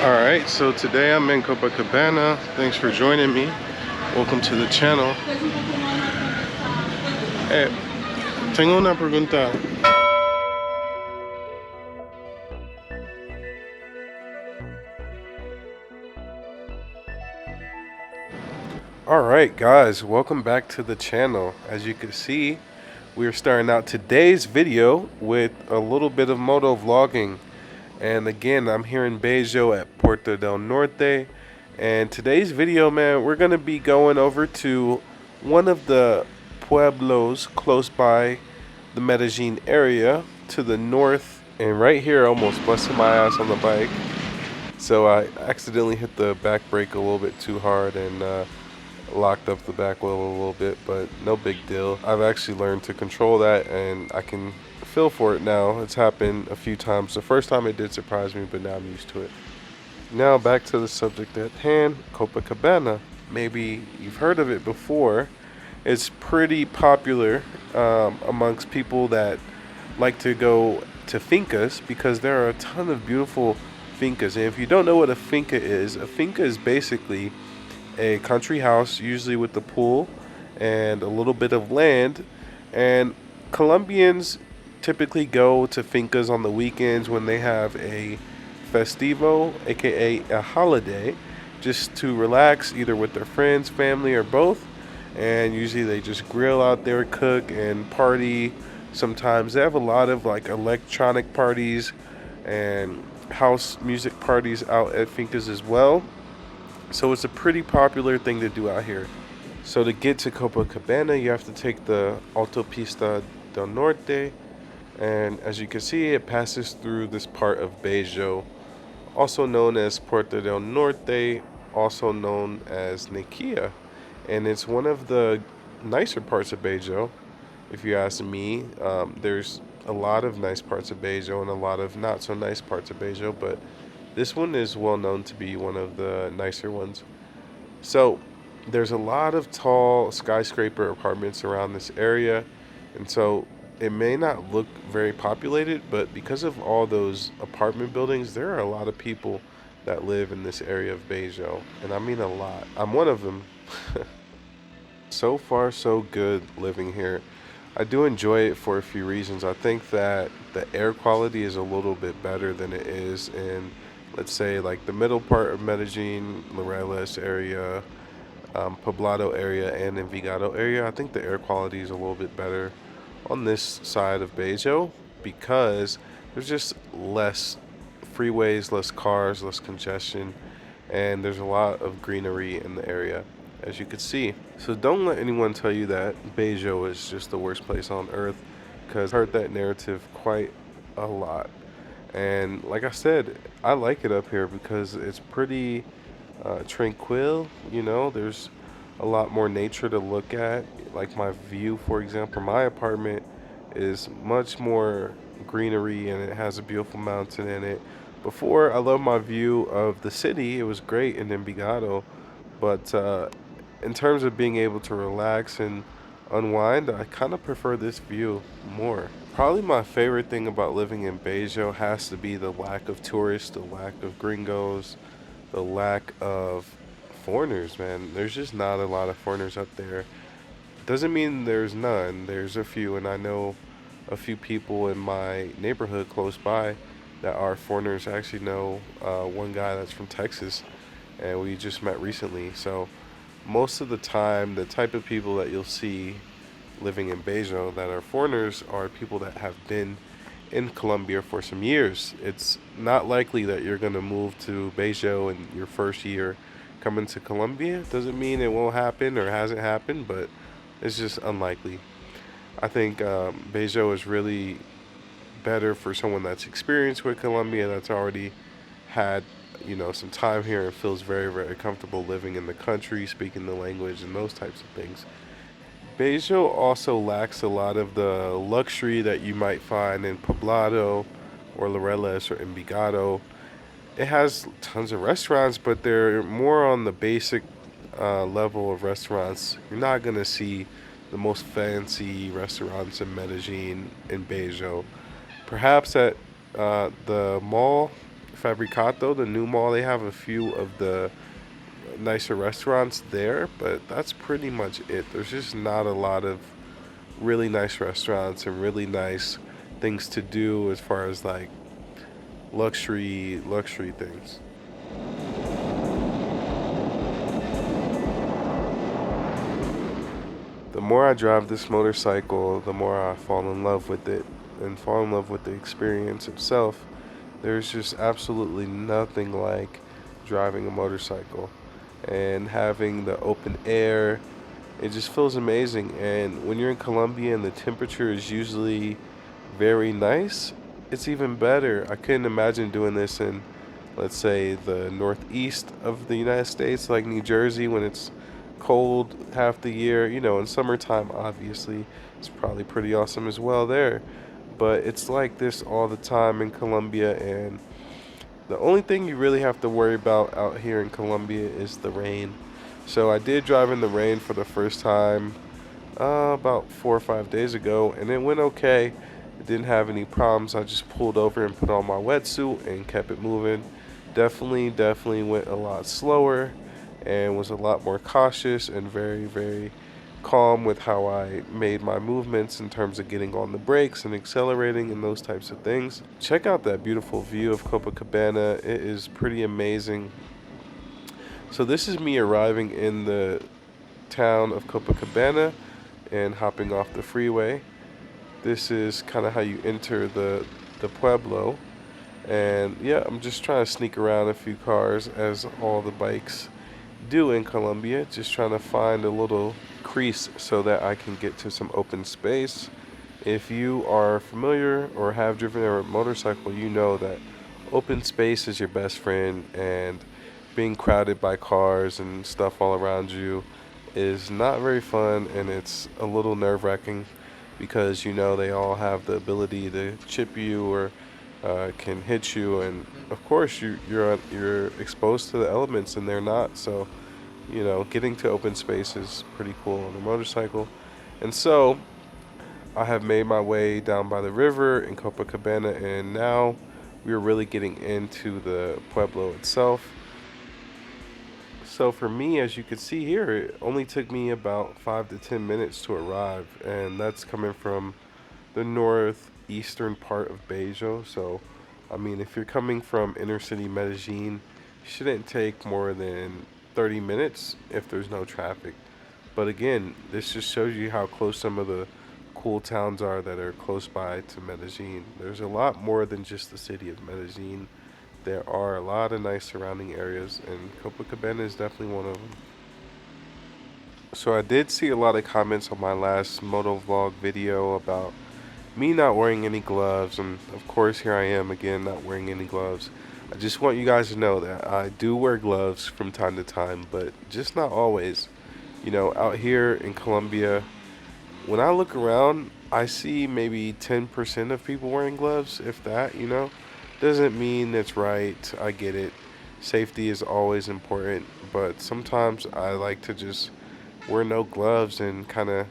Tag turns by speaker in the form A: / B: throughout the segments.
A: Alright, so today I'm in Copacabana. Thanks for joining me. Welcome to the channel. Tengo una pregunta. Alright guys, welcome back to the channel. As you can see, we're starting out today's video with a little bit of moto vlogging. And again, I'm here in Beijio at Puerto del Norte. And today's video, man, we're going to be going over to one of the pueblos close by the Medellin area to the north. And right here, I almost busted my ass on the bike. So I accidentally hit the back brake a little bit too hard and locked up the back wheel a little bit, but no big deal. I've actually learned to control that and I can feel for it now. It's happened a few times. The first time it did surprise me, but now I'm used to it. Now back to the subject at hand, Copacabana. Maybe you've heard of it before. It's pretty popular amongst people that like to go to finkas because there are a ton of beautiful finkas. And if you don't know what a finka is basically a country house, usually with a pool and a little bit of land. And Colombians typically go to finkas on the weekends when they have a festivo, aka a holiday, just to relax either with their friends, family, or both. And usually they just grill out there, cook and party. Sometimes they have a lot of like electronic parties and house music parties out at finkas as well. So it's a pretty popular thing to do out here. So to get to Copacabana, you have to take the Autopista del Norte. And as you can see, it passes through this part of Beijio, also known as Puerto del Norte, also known as 𝐦𝐨𝐸. And it's one of the nicer parts of Beijio, if you ask me. There's a lot of nice parts of Beijio and a lot of not so nice parts of Beijio, but this one is well known to be one of the nicer ones. So there's a lot of tall skyscraper apartments around this area, and so it may not look very populated, but because of all those apartment buildings, there are a lot of people that live in this area of Beijio, and I mean a lot. I'm one of them. So far, so good living here. I do enjoy it for a few reasons. I think that the air quality is a little bit better than it is in, let's say, like the middle part of Medellin, Morelos area, Poblado area, and Envigado area. I think the air quality is a little bit better on this side of Beijio because there's just less freeways, less cars, less congestion, and there's a lot of greenery in the area, as you can see. So don't let anyone tell you that Beijio is just the worst place on earth, because I've heard that narrative quite a lot. And like I said, I like it up here because it's pretty tranquil. You know, there's a lot more nature to look at. Like my view, for example, my apartment is much more greenery and it has a beautiful mountain in it. Before, I loved my view of the city. It was great in Envigado, but in terms of being able to relax and unwind, I kind of prefer this view more. Probably my favorite thing about living in Beijio has to be the lack of tourists, the lack of gringos, the lack of foreigners, man. There's just not a lot of foreigners up there. Doesn't mean there's none. There's a few, and I know a few people in my neighborhood close by that are foreigners. I actually know one guy that's from Texas, and we just met recently. So most of the time, the type of people that you'll see living in Beijio that are foreigners are people that have been in Colombia for some years. It's not likely that you're going to move to Beijio in your first year coming to Colombia. Doesn't mean it won't happen or hasn't happened, but it's just unlikely. I think Beijio is really better for someone that's experienced with Colombia, that's already had, you know, some time here and feels very, very comfortable living in the country, speaking the language, and those types of things. Beijio also lacks a lot of the luxury that you might find in Poblado or Morelos or Envigado. It has tons of restaurants, but they're more on the basic level of restaurants. You're not going to see the most fancy restaurants in Medellin, in Beijio. Perhaps at the mall Fabricato, the new mall, they have a few of the nicer restaurants there, but that's pretty much it. There's just not a lot of really nice restaurants and really nice things to do as far as like luxury things. The more I drive this motorcycle, the more I fall in love with it and fall in love with the experience itself. There's just absolutely nothing like driving a motorcycle and having the open air. It just feels amazing. And when you're in Colombia and the temperature is usually very nice, it's even better. I couldn't imagine doing this in, let's say, the northeast of the United States, like New Jersey, when it's cold half the year. You know, in summertime, obviously, it's probably pretty awesome as well there. But it's like this all the time in Colombia, and the only thing you really have to worry about out here in Colombia is the rain. So I did drive in the rain for the first time about 4 or 5 days ago, and it went okay. It didn't have any problems. I just pulled over and put on my wetsuit and kept it moving. Definitely went a lot slower and was a lot more cautious and very calm with how I made my movements in terms of getting on the brakes and accelerating and those types of things. Check out that beautiful view of Copacabana. It is pretty amazing. So this is me arriving in the town of Copacabana and hopping off the freeway. This is kind of how you enter the Pueblo. And yeah, I'm just trying to sneak around a few cars as all the bikes do in Colombia. Just trying to find a little crease so that I can get to some open space. If you are familiar or have driven a motorcycle, you know that open space is your best friend, and being crowded by cars and stuff all around you is not very fun, and it's a little nerve-wracking because you know they all have the ability to chip you or can hit you, and of course you're exposed to the elements and they're not. So you know, getting to open space is pretty cool on a motorcycle. And so I have made my way down by the river in Copacabana, and now we're really getting into the Pueblo itself. So for me, as you can see here, it only took me about 5 to 10 minutes to arrive, and that's coming from the northeastern part of Beijio. So, I mean, if you're coming from inner city Medellin, shouldn't take more than 30 minutes if there's no traffic. But again, this just shows you how close some of the cool towns are that are close by to Medellin. There's a lot more than just the city of Medellin. There are a lot of nice surrounding areas, and Copacabana is definitely one of them. So I did see a lot of comments on my last moto vlog video about me not wearing any gloves, and of course here I am again not wearing any gloves. I just want you guys to know that I do wear gloves from time to time, but just not always. You know, out here in Colombia, when I look around, I see maybe 10% of people wearing gloves, if that, you know. Doesn't mean it's right. I get it. Safety is always important, but sometimes I like to just wear no gloves and kind of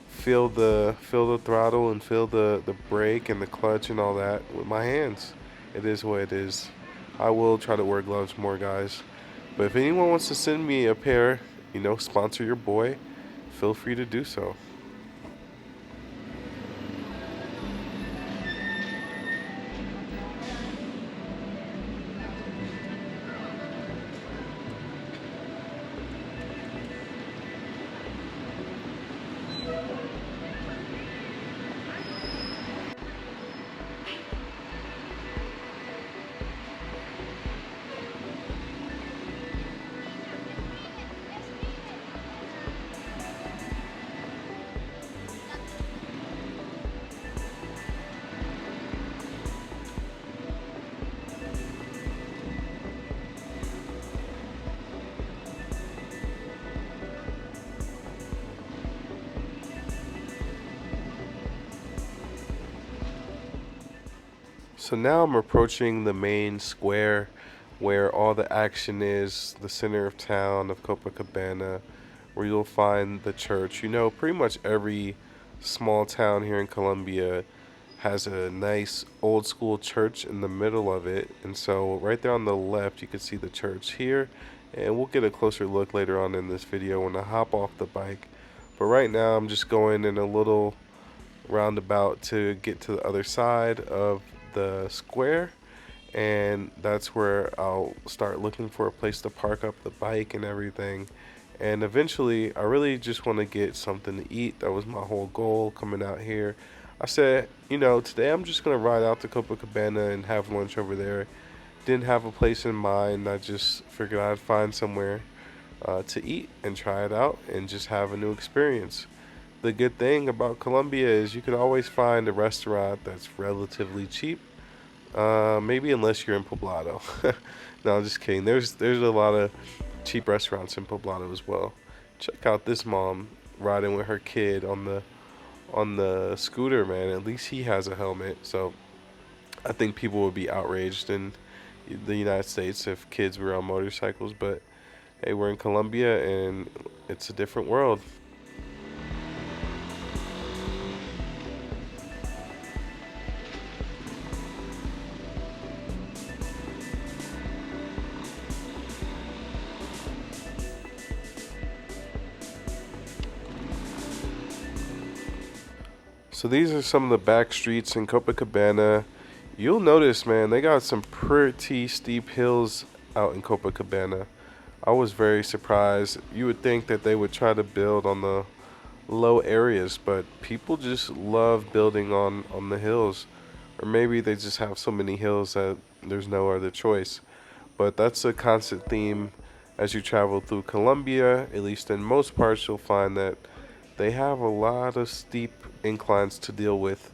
A: feel the throttle and feel the brake and the clutch and all that with my hands. It is what it is. I will try to wear gloves more, guys. But if anyone wants to send me a pair, you know, sponsor your boy, feel free to do so. So now I'm approaching the main square where all the action is, the center of town of Copacabana, where you'll find the church. You know, pretty much every small town here in Colombia has a nice old school church in the middle of it. And so right there on the left, you can see the church here. And we'll get a closer look later on in this video when I hop off the bike. But right now, I'm just going in a little roundabout to get to the other side of the square. And that's where I'll start looking for a place to park up the bike and everything. And eventually, I really just want to get something to eat. That was my whole goal coming out here. I said, you know, today I'm just going to ride out to Copacabana and have lunch over there. Didn't have a place in mind. I just figured I'd find somewhere to eat and try it out and just have a new experience. The good thing about Colombia is you can always find a restaurant that's relatively cheap. Maybe unless you're in Poblado. No, I'm just kidding. There's a lot of cheap restaurants in Poblado as well. Check out this mom riding with her kid on the scooter, man. At least he has a helmet. So I think people would be outraged in the United States if kids were on motorcycles, but hey, we're in Colombia and it's a different world. So these are some of the back streets in Copacabana. You'll notice, man, they got some pretty steep hills out in Copacabana. I was very surprised. You would think that they would try to build on the low areas, but people just love building on the hills. Or maybe they just have so many hills that there's no other choice. But that's a constant theme as you travel through Colombia. At least in most parts, you'll find that they have a lot of steep inclines to deal with.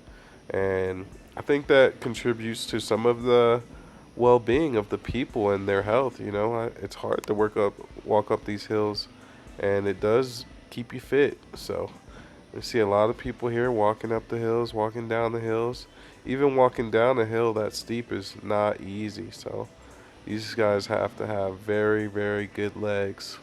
A: And I think that contributes to some of the well-being of the people and their health. You know, it's hard to walk up these hills, and it does keep you fit. So we see a lot of people here walking up the hills, walking down the hills. Even walking down a hill that steep is not easy. So these guys have to have very, very good legs.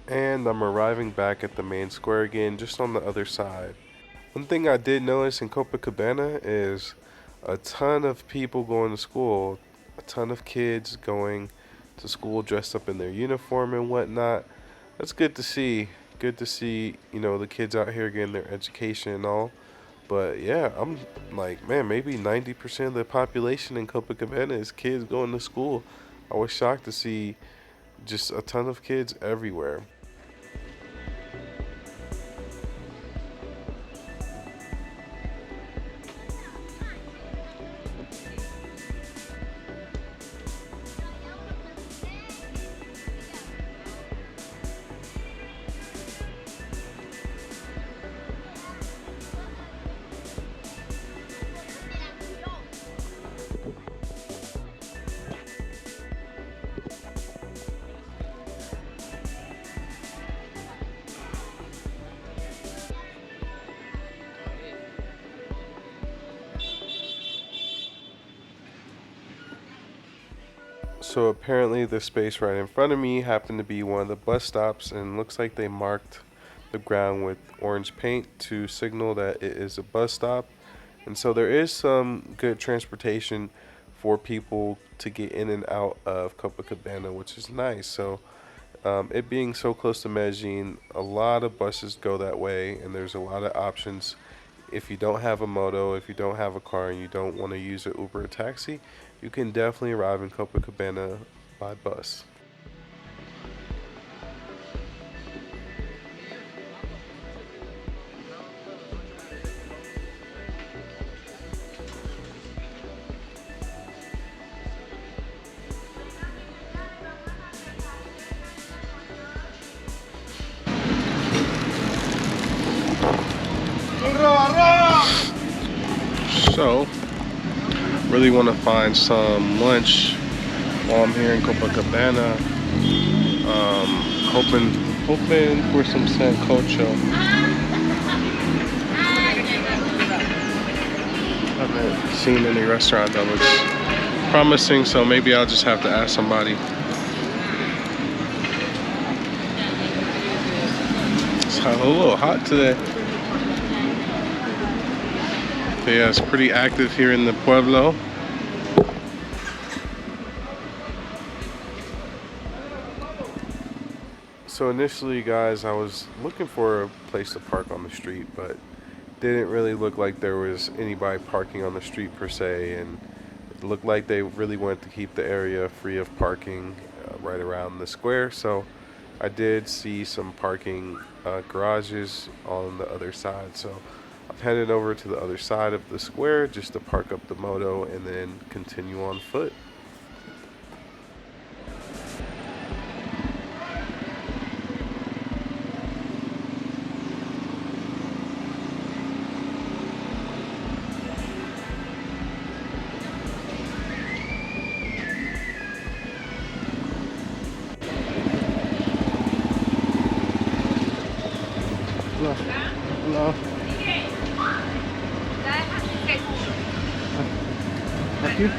A: And I'm arriving back at the main square again, just on the other side. One thing I did notice in Copacabana is a ton of people going to school, a ton of kids going to school dressed up in their uniform and whatnot. That's good to see. Good to see, you know, the kids out here getting their education and all. But yeah, I'm like, man, maybe 90% of the population in Copacabana is kids going to school. I was shocked to see just a ton of kids everywhere. So apparently the space right in front of me happened to be one of the bus stops, and looks like they marked the ground with orange paint to signal that it is a bus stop. And so there is some good transportation for people to get in and out of Copacabana, which is nice. So it being so close to Medellin, a lot of buses go that way, and there's a lot of options. If you don't have a moto, if you don't have a car, and you don't want to use an Uber or taxi, you can definitely arrive in Copacabana by bus. So, really want to find some lunch while I'm here in Copacabana. Hoping for some sancocho. I haven't seen any restaurant that looks promising, so maybe I'll just have to ask somebody. It's a little hot today. But yeah, it's pretty active here in the Pueblo. So initially, guys, I was looking for a place to park on the street, but didn't really look like there was anybody parking on the street per se, and it looked like they really wanted to keep the area free of parking right around the square. So I did see some parking garages on the other side. So I'm headed over to the other side of the square just to park up the moto and then continue on foot. Hello. Thank you.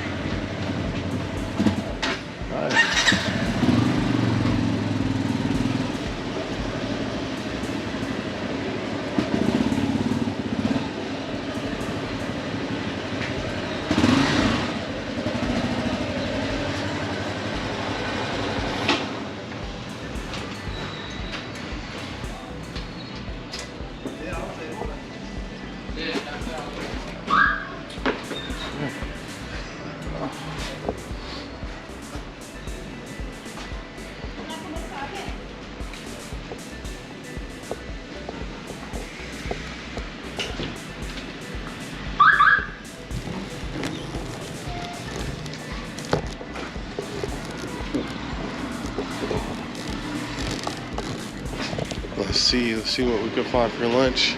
A: Let's see what we could find for lunch.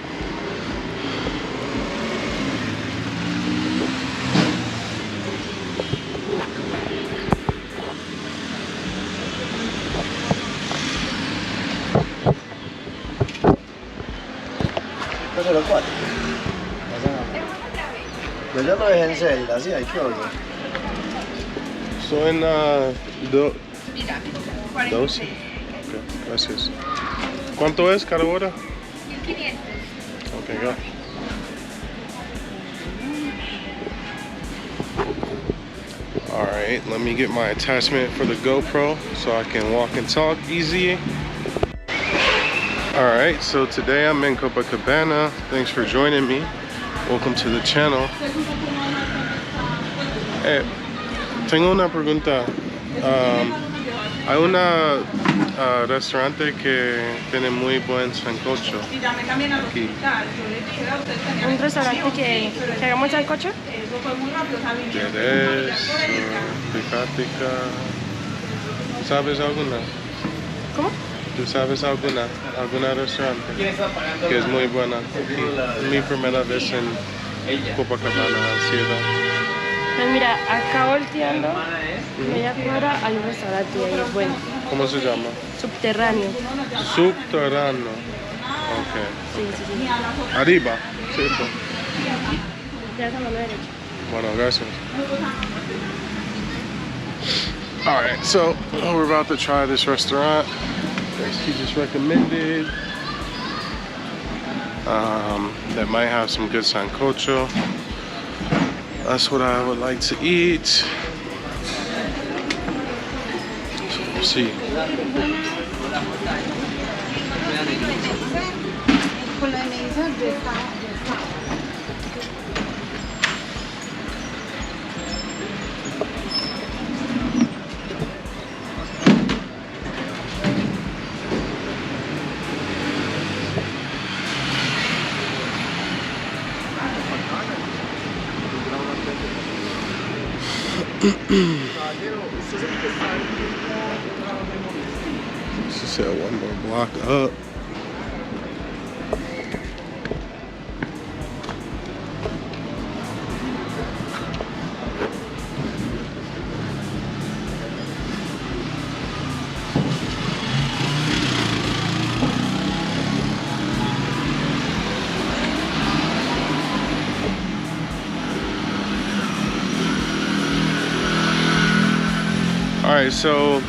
A: So en 12. Okay, gracias. ¿Cuánto es cada hora?
B: 1500.
A: Okay, go. Alright, let me get my attachment for the GoPro so I can walk and talk easy. Alright, so today I'm in Copacabana. Thanks for joining me. Welcome to the channel. Tengo una pregunta. Hay una restaurante que tiene muy buen sancocho aquí.
B: ¿Un restaurante que hagamos sancocho?
A: ¿Quieres? Picática. ¿Sabes alguna?
B: ¿Cómo?
A: ¿Tú sabes alguna restaurante que es muy buena aquí? Mi primera vez en Copacabana, ciudad.
B: Pues mira, acá volteando, media cuadra, hay un restaurante y ahí es bueno.
A: ¿Cómo se llama?
B: Subterráneo.
A: Subterráneo. Ok.
B: Sí.
A: Arriba, ¿cierto?
B: Ya es a mano derecha.
A: Bueno, gracias. Alright, so we're about to try this restaurant that she just recommended. That might have some good sancocho. That's what I would like to eat. So we'll see. She said one more block up. Alright, so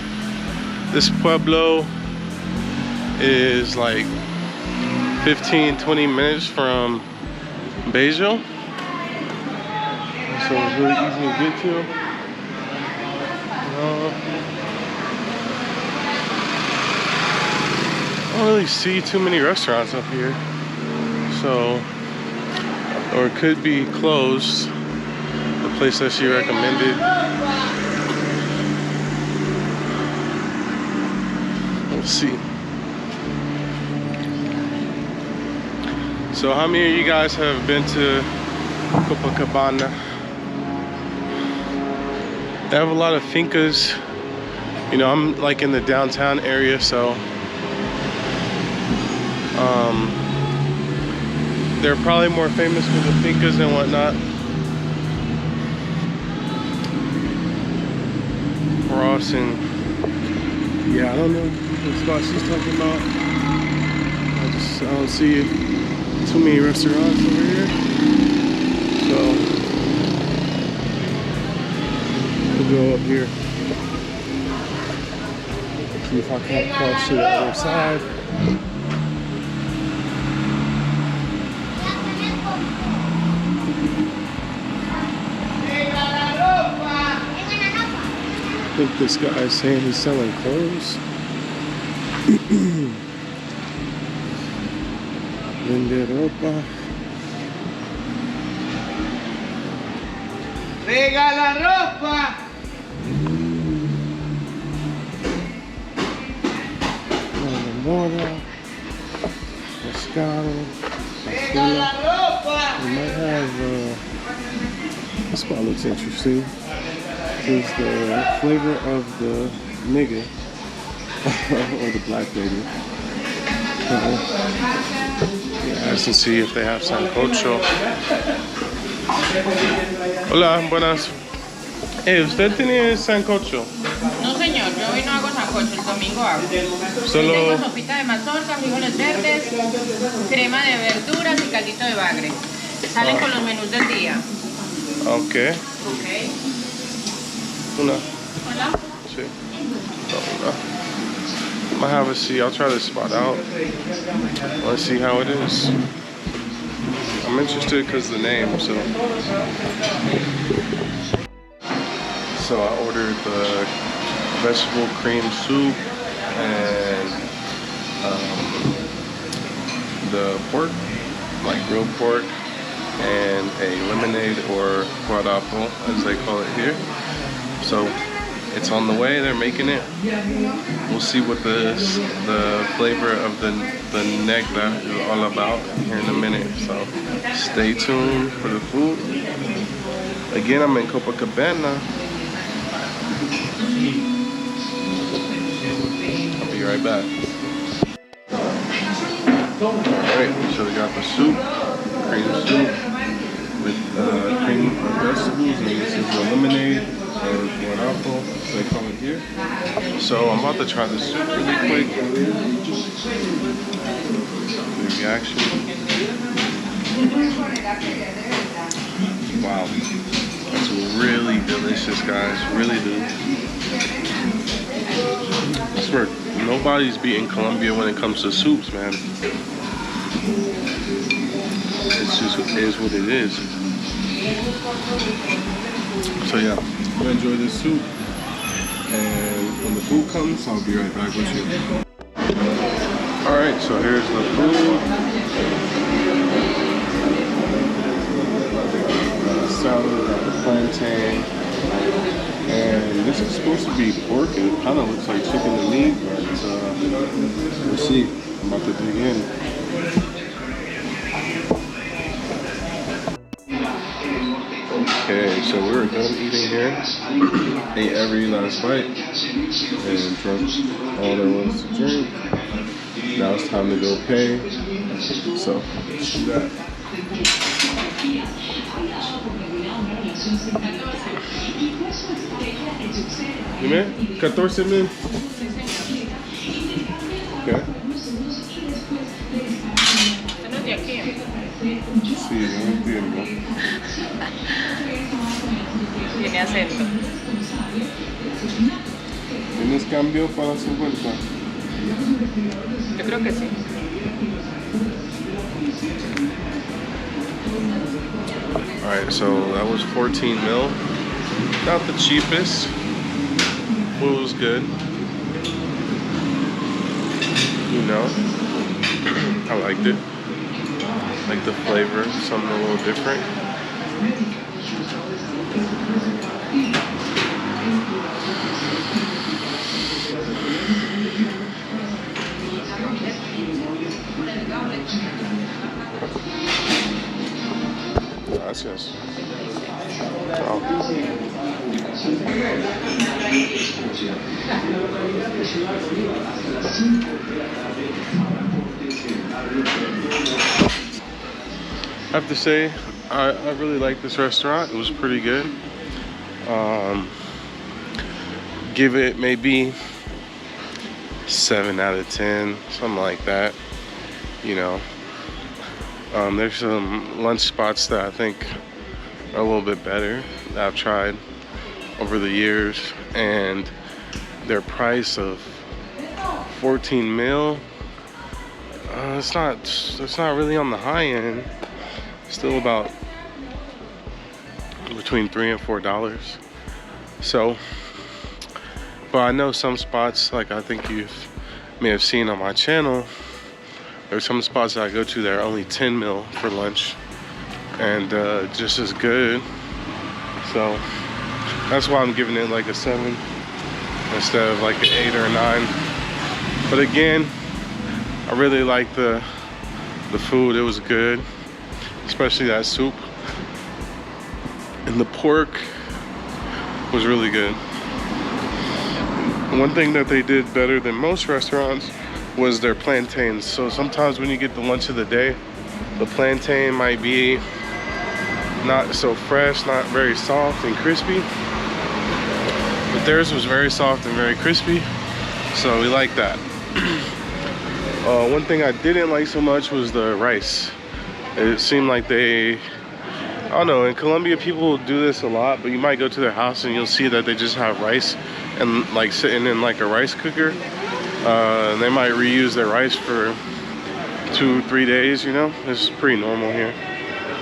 A: this Pueblo is like 15-20 minutes from Beijio. So it's really easy to get to. I don't really see too many restaurants up here. So, or it could be closed. The place that she recommended. Let's see. So how many of you guys have been to Copacabana? They have a lot of finkas. You know, I'm like in the downtown area, so they're probably more famous for the finkas and whatnot. Crossing. Yeah, I don't know what spot she's talking about. I don't see too many restaurants over here. So we'll go up here. See if I can't cross to the other side. I think this guy is saying he's selling clothes. Vende ropa.
C: Regala ropa.
A: Moto, pescado.
C: Regala ropa.
A: We might have. This spot looks interesting. Is the flavor of the nigga or the black lady. Yeah, as to see if they have sancocho. Hola, buenas. ¿Usted tiene sancocho?
D: No señor, yo hoy no hago sancocho, el domingo hago.
A: Solo...
D: Tengo sopita de mazorca, frijoles verdes, crema de verduras y caldito de bagre. Salen con los menús del día.
A: Ok.
D: Ok.
A: Una.
D: Hola.
A: Sí. Una. I'm gonna have a see. I'll try this spot out. Let's see how it is. I'm interested because the name. So I ordered the vegetable cream soup and the pork, like grilled pork, and a lemonade or guarapo, as they call it here. So it's on the way. They're making it. We'll see what the flavor of the negra is all about here in a minute. So stay tuned for the food. Again, I'm in Copacabana. I'll be right back. Alright, so we got the soup, cream soup with cream vegetables, and this is the lemonade and guarapo, as they call it here. So I'm about to try the soup really quick. The reaction. Wow, that's really delicious, guys. Really do. I swear, nobody's beating Colombia when it comes to soups, man. It's just, it is what it is. So yeah, I'm gonna enjoy this soup, and when the food comes, I'll be right back with you. Alright, so here's the food. Salad, got the plantain, and this is supposed to be pork, and it kind of looks like chicken to me, but we'll see. I'm about to dig in. Okay, so we're done eating here. Ate every last bite and drunk all there was to drink. Now it's time to go pay. So let's do that. Dime, 14,000. Okay. Sí, no entiendo.
D: Tiene acento.
A: ¿Tienes cambio para 50?
D: Yo creo que sí.
A: Alright, so that was 14 mil. Not the cheapest. Food was good. You know, I liked it. Like the flavor, something a little different. Gracias. Oh. I have to say, I really like this restaurant. It was pretty good. Give it maybe 7 out of 10, something like that. You know, there's some lunch spots that I think are a little bit better that I've tried over the years, and their price of 14 mil, it's not really on the high end. Still about between $3 and $4. So, but I know some spots, like I think you may have seen on my channel, there's some spots that I go to that are only 10 mil for lunch, and just as good. So that's why I'm giving it like a 7 instead of like an 8 or a 9. But again, I really like the food. It was good, especially that soup, and the pork was really good. One thing that they did better than most restaurants was their plantains. So sometimes when you get the lunch of the day, the plantain might be not so fresh, not very soft and crispy, but theirs was very soft and very crispy, so we like that. One thing I didn't like so much was the rice. It seemed like they, I don't know, in Colombia people do this a lot, but you might go to their house and you'll see that they just have rice and like sitting in like a rice cooker. They might reuse their rice for 2-3 days, you know. It's pretty normal here.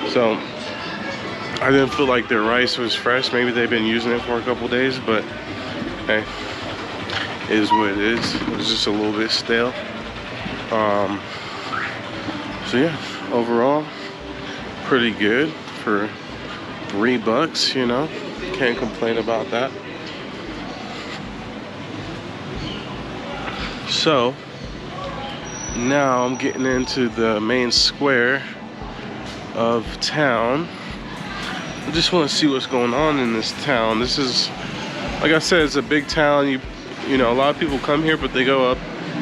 A: So I didn't feel like their rice was fresh. Maybe they've been using it for a couple days, but hey, it is what it is. It was just a little bit stale. So yeah, overall pretty good for $3, you know. Can't complain about that. So now I'm getting into the main square of town. I just want to see what's going on in this town. This is, like I said, it's a big town. You know, a lot of people come here, but they go up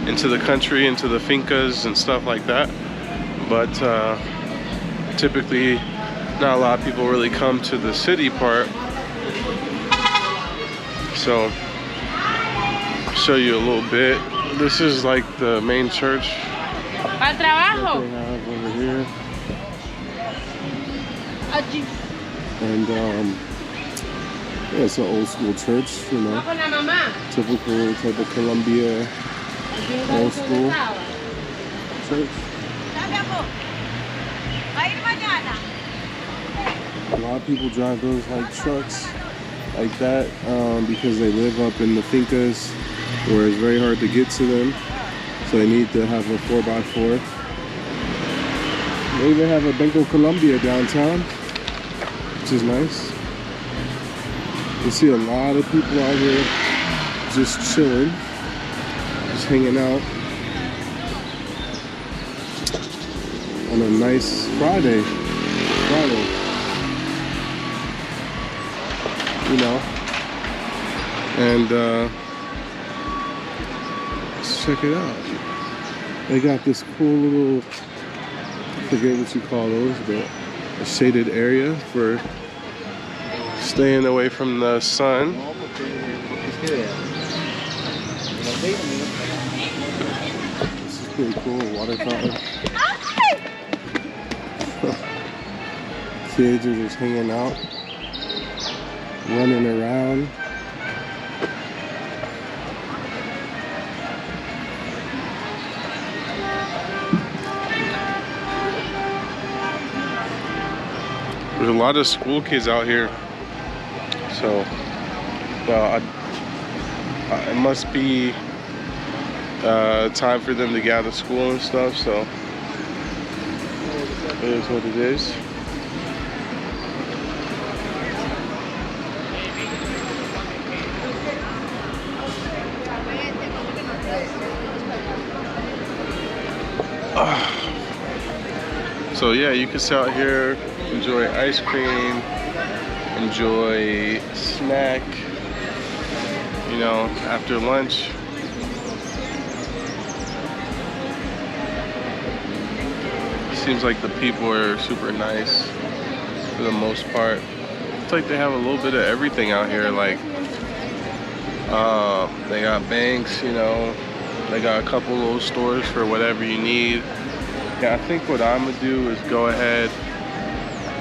A: into the country, into the finkas and stuff like that. But typically, not a lot of people really come to the city part. So, I'll show you a little bit. This is like the main church
D: Al trabajo.
A: they have over here. And yeah, it's an old school church, you know.
D: Con la mamá.
A: Typical type of Colombia old school church. A lot of people drive those like trucks like that because they live up in the finkas where it's very hard to get to them. So they need to have a 4x4. They even have a Medellin Colombia downtown, which is nice. You see a lot of people out here just chilling, just hanging out on a nice Friday, you know. And let's check it out. They got this cool little, I forget what you call those, but a shaded area for staying away from the sun. This is pretty cool, water fountain. Kids are just hanging out, running around. There's a lot of school kids out here. So, well, it must be time for them to get out of school and stuff. So, it is what it is. So yeah, you can sit out here, enjoy ice cream, enjoy snack, you know, after lunch. Seems like the people are super nice for the most part. It's like they have a little bit of everything out here. Like, they got banks, you know, they got a couple little stores for whatever you need. Yeah, I think what I'm gonna do is go ahead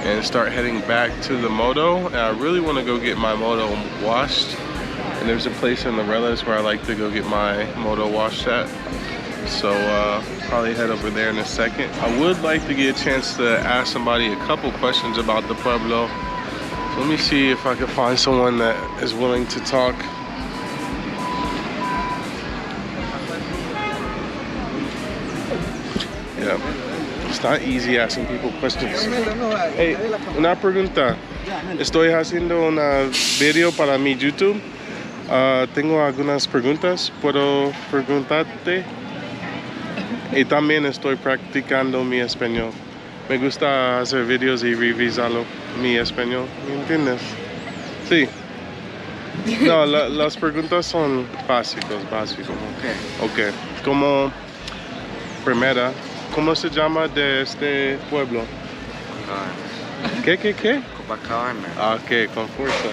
A: and start heading back to the Moto. And I really want to go get my Moto washed. And there's a place in Lorella's where I like to go get my Moto washed at. So probably head over there in a second. I would like to get a chance to ask somebody a couple questions about the Pueblo. So let me see if I can find someone that is willing to talk. Yeah, it's not easy asking people questions. Hey, una pregunta. Estoy haciendo un video para mi YouTube. Tengo algunas preguntas. ¿Puedo preguntarte? Y también estoy practicando mi español. Me gusta hacer videos y revisarlo mi español. ¿Me entiendes? Sí. No, las preguntas son básicos. Ok. Como primera, ¿cómo se llama de este pueblo? ¿Qué?
E: Copacabana.
A: Ah, ok, con fuerza.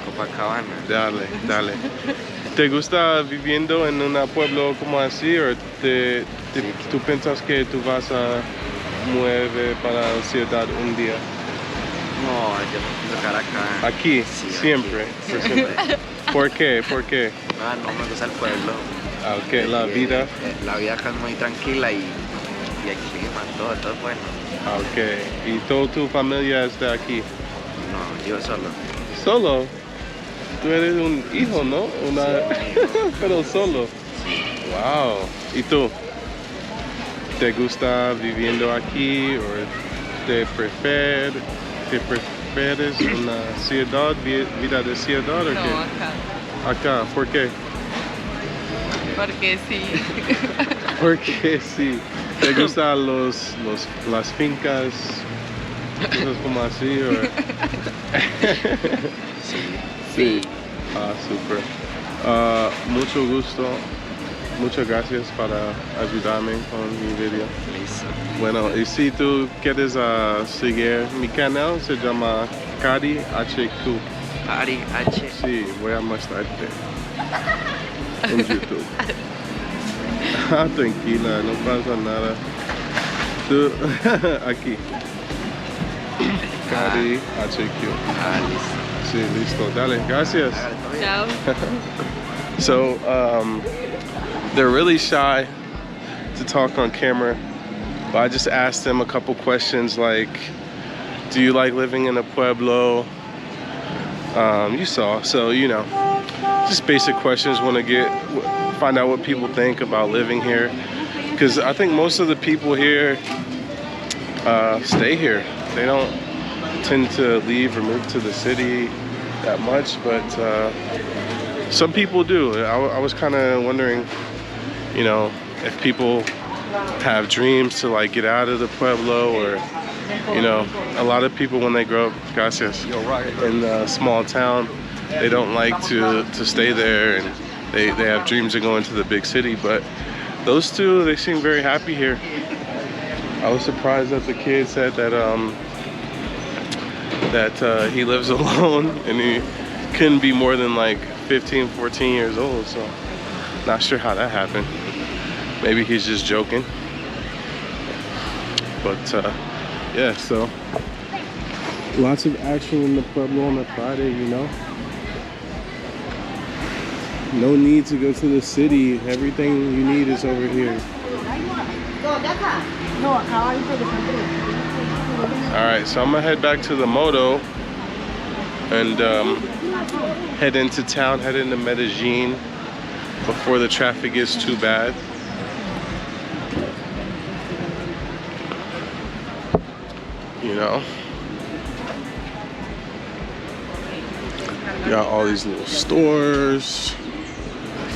E: Copacabana.
A: Dale. ¿Te gusta viviendo en un pueblo como así o tú piensas que tú vas a mover para la ciudad un día?
E: No, yo pienso que acá.
A: Aquí,
E: Sí,
A: siempre.
E: aquí.
A: Por siempre. ¿Por qué?
E: No me gusta el pueblo.
A: Ah, ok, la vida.
E: La vida acá es muy tranquila y el clima, todo es bueno.
A: Ah, ok. ¿Y toda tu familia es de aquí?
E: No, yo solo.
A: ¿Solo? Tú eres un hijo, ¿no? Pero solo. Wow. ¿Y tú? ¿Te gusta viviendo aquí o te prefieres una ciudad, vida de ciudad o
F: No,
A: qué?
F: acá.
A: Acá, ¿por qué?
F: Porque sí.
A: Porque sí. ¿Te gustan las fincas? Cosas como así o...
E: Sí.
A: Ah, súper. Mucho gusto. Muchas gracias para ayudarme con mi video.
E: Listo.
A: Bueno, y si tú quieres seguir mi canal, se llama Kari 𝐦𝐤𝐞.
E: Kari H.
A: Sí, voy a mostrarte en YouTube. Tranquila, no pasa nada. Tú, aquí. Kari 𝐦𝐤𝐞.
E: Listo.
A: Sí, listo. Dale, gracias.
F: Chao.
A: So, they're really shy to talk on camera, but I just asked them a couple questions like, do you like living in a pueblo? You saw, so you know, just basic questions. Want to find out what people think about living here, because I think most of the people here stay here. They don't tend to leave or move to the city that much, but some people do. I was kind of wondering, you know, if people have dreams to like get out of the pueblo, or you know, a lot of people when they grow up, gracias, in a small town, they don't like to stay there, and they have dreams of going to the big city. But those two, they seem very happy here. I was surprised that the kid said that he lives alone and he couldn't be more than like 15, 14 years old. So not sure how that happened. Maybe he's just joking. But yeah, so lots of action in the Pueblo on a Friday, you know. No need to go to the city. Everything you need is over here. Alright, so I'm gonna head back to the Moto and head into town, head into Medellin before the traffic gets too bad. You know, got all these little stores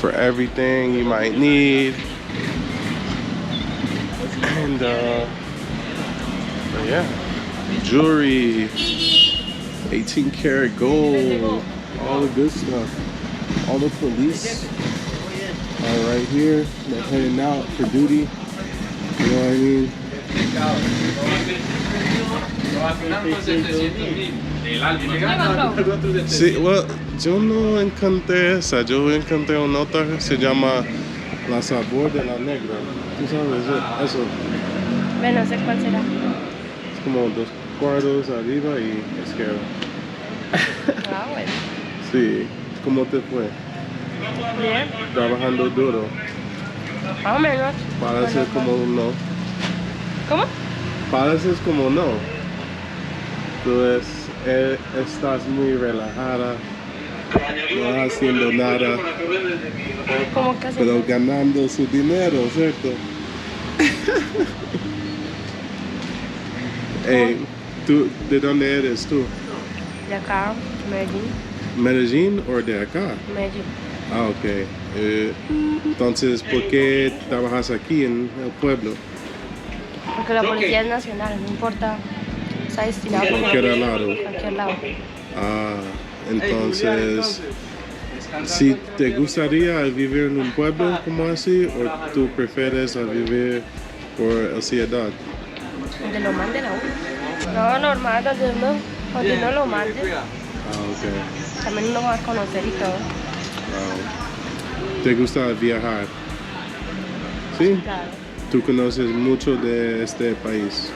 A: for everything you might need. And yeah, jewelry, 18-karat gold, all the good stuff. All the police are right here. They're heading out for duty. You know what I mean? Sí, well, yo no encontré esa. Yo encontré una otra que se llama La Sabor de la Negra. ¿Tú sabes eso?
B: Bueno, no sé cuál será.
A: Es como 2 cuadros arriba y izquierda.
B: Ah, bueno.
A: Sí. ¿Cómo te fue?
B: Bien.
A: Trabajando duro.
B: Más o menos.
A: Pareces como un no.
B: ¿Cómo?
A: Pareces como no. Tú estás muy relajada. No estás haciendo nada.
B: ¿Cómo que hace?
A: Pero ganando su dinero, ¿cierto? Hey, ¿tú, ¿de dónde eres tú?
B: De acá, Medellín.
A: ¿Medellín o de acá?
B: Medellín.
A: Ah, ok. Entonces, ¿por qué trabajas aquí en el pueblo?
B: Porque la policía es nacional, no importa. Está destinado a
A: Cualquier lado.
B: cualquier lado.
A: Ah, entonces, si te gustaría vivir en un pueblo como así, o tú prefieres vivir por la ciudad?
B: Donde lo manden a uno. No, normal, donde uno lo mande.
A: Ah, ok.
B: También uno va a conocer y todo.
A: Wow. ¿Te gusta viajar? ¿Sí?
B: Claro.
A: ¿Tú conoces mucho de este país?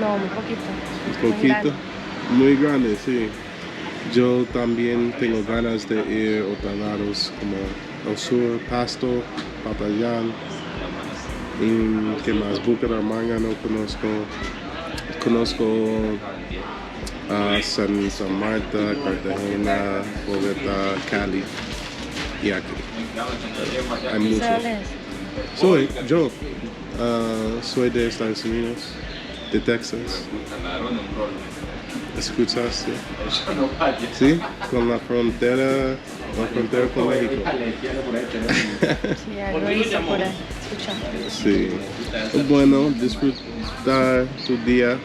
B: No, muy poquito.
A: ¿Un poquito? Muy grande, sí. Yo también tengo ganas de ir a otros lados como el sur, Pasto, Popayán, y ¿qué más? Bucaramanga no conozco. Conozco San Marta, Cartagena, Bogotá, Cali y aquí. Hay muchos.
B: ¿Dónde es?
A: Soy de Estados Unidos, de Texas. ¿Escuchaste? ¿Sí? Con la frontera con México.
B: Sí, algo hice por ahí. Escucha.
A: Sí. Bueno, disfrutar tu día.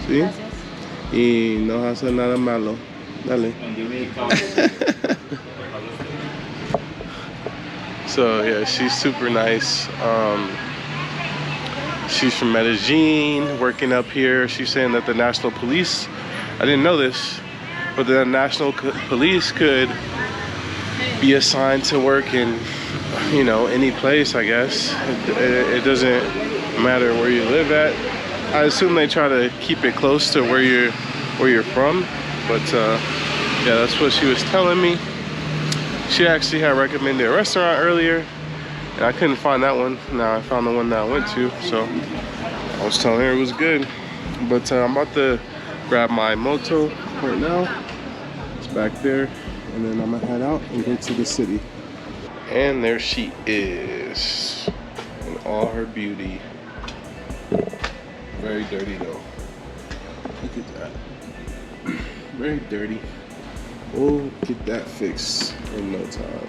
A: ¿Sí?
B: Gracias.
A: Y no hacer nada malo. Dale. So yeah, she's super nice. She's from Medellin, working up here. She's saying that the national police, I didn't know this, but the national police could be assigned to work in, you know, any place, I guess. It doesn't matter where you live at. I assume they try to keep it close to where you're from, but yeah, that's what she was telling me. She actually had recommended a restaurant earlier, and I couldn't find that one. Now I found the one that I went to, so I was telling her it was good. But I'm about to grab my Moto right now. It's back there, and then I'm gonna head out and go to the city. And there she is, in all her beauty. Very dirty though. Look at that. Very dirty. We'll get that fixed in no time.